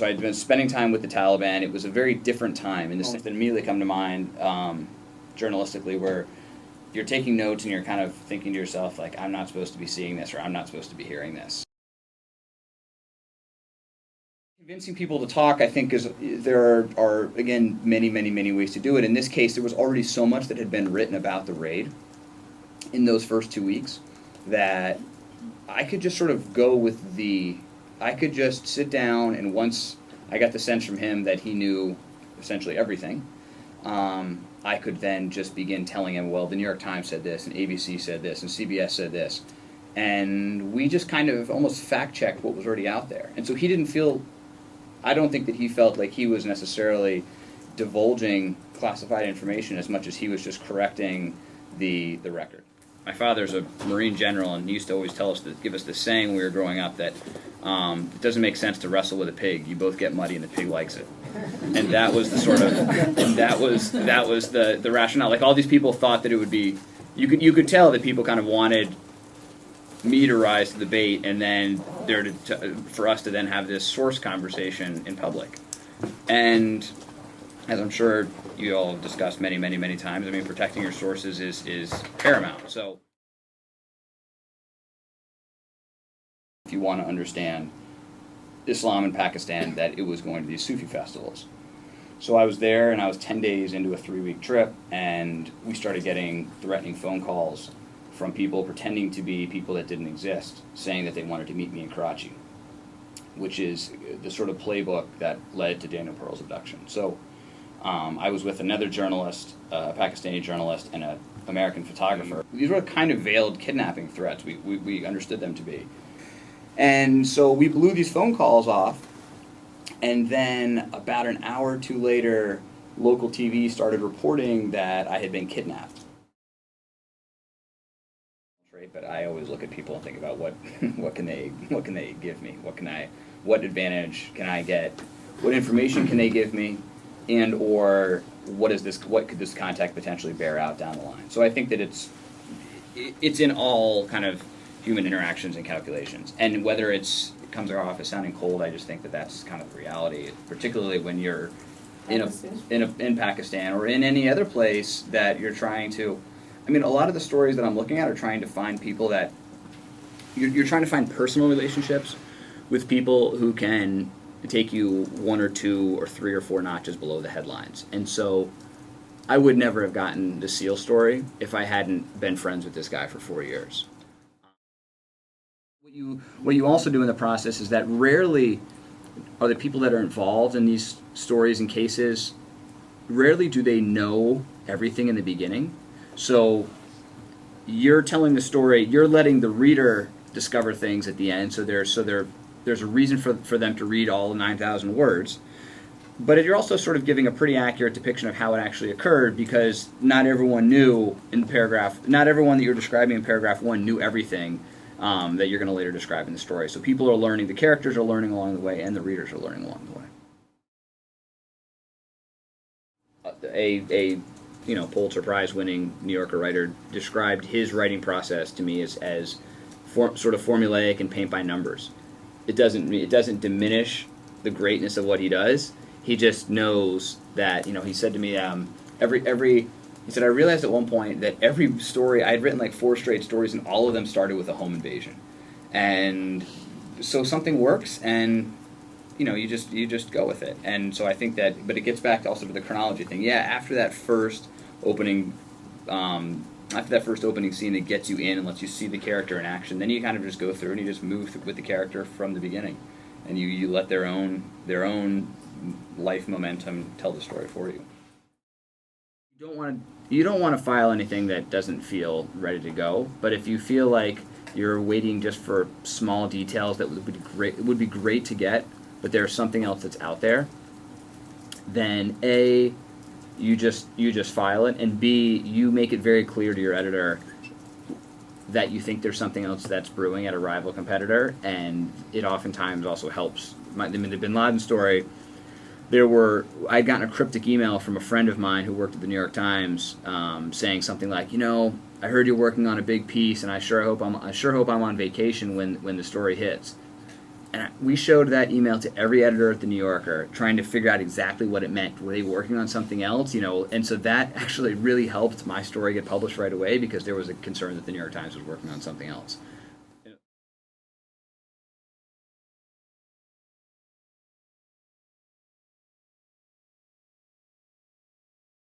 So I'd been spending time with the Taliban. It was a very different time, and this things that immediately come to mind journalistically, where you're taking notes and you're kind of thinking to yourself, like, I'm not supposed to be seeing this, or I'm not supposed to be hearing this. Convincing people to talk, I think, there are again many ways to do it. In this case, there was already so much that had been written about the raid in those first 2 weeks that I could just sort of go with I could just sit down, and once I got the sense from him that he knew essentially everything, I could then just begin telling him, well, the New York Times said this, and ABC said this, and CBS said this. And we just kind of almost fact-checked what was already out there. And so he didn't feel, I don't think that he felt like he was necessarily divulging classified information as much as he was just correcting the record. My father's a Marine general, and he used to always give us this saying when we were growing up that it doesn't make sense to wrestle with a pig. You both get muddy, and the pig likes it. And that was the sort of, and that was the rationale. Like, all these people thought that it would be, you could tell that people kind of wanted me to rise to the bait, and then for us to then have this source conversation in public. And as I'm sure you all have discussed many times, I mean, protecting your sources is paramount. So if you want to understand Islam in Pakistan, that it was going to these Sufi festivals. So I was there, and I was 10 days into a 3-week trip, and we started getting threatening phone calls from people pretending to be people that didn't exist, saying that they wanted to meet me in Karachi, which is the sort of playbook that led to Daniel Pearl's abduction. So I was with another journalist, a Pakistani journalist, and an American photographer. These were kind of veiled kidnapping threats. We understood them to be. And so we blew these phone calls off, and then about an hour or two later, local TV started reporting that I had been kidnapped. But I always look at people and think about what can they give me? What advantage can I get? What information can they give me? And or what could this contact potentially bear out down the line? So I think that it's in all kind of human interactions and calculations. And whether it comes off as sounding cold, I just think that that's kind of the reality, particularly when you're in Pakistan or in any other place that you're trying to. I mean, a lot of the stories that I'm looking at are trying to find people that you're trying to find personal relationships with people who can take you 1 or 2 or 3 or 4 notches below the headlines. And so I would never have gotten the SEAL story if I hadn't been friends with this guy for 4 years. What you also do in the process is that rarely are the people that are involved in these stories and cases, rarely do they know everything in the beginning. So you're telling the story, you're letting the reader discover things at the end, so there's a reason for them to read all 9,000 words. But you're also sort of giving a pretty accurate depiction of how it actually occurred, because not everyone that you're describing in paragraph 1 knew everything that you're going to later describe in the story. So people are learning, the characters are learning along the way, and the readers are learning along the way. A Pulitzer Prize-winning New Yorker writer described his writing process to me as sort of formulaic and paint by numbers. It doesn't diminish the greatness of what he does. He just knows that, he said to me, he said, I realized at one point that every story, I had written like 4 straight stories, and all of them started with a home invasion. And so something works, and you just go with it. And so I think that, but it gets back also to the chronology thing. Yeah, after that first opening scene that gets you in and lets you see the character in action, then you kind of just go through and you just move with the character from the beginning, and you let their own life momentum tell the story for you. You don't want to file anything that doesn't feel ready to go. But if you feel like you're waiting just for small details that would be great to get, but there's something else that's out there, then A, you just file it, and B, you make it very clear to your editor that you think there's something else that's brewing at a rival competitor, and it oftentimes also helps. The Bin Laden story, I'd gotten a cryptic email from a friend of mine who worked at the New York Times, saying something like, I heard you're working on a big piece, and I sure hope I'm on vacation when the story hits. And we showed that email to every editor at the New Yorker, trying to figure out exactly what it meant. Were they working on something else? You know, and so that actually really helped my story get published right away, because there was a concern that the New York Times was working on something else.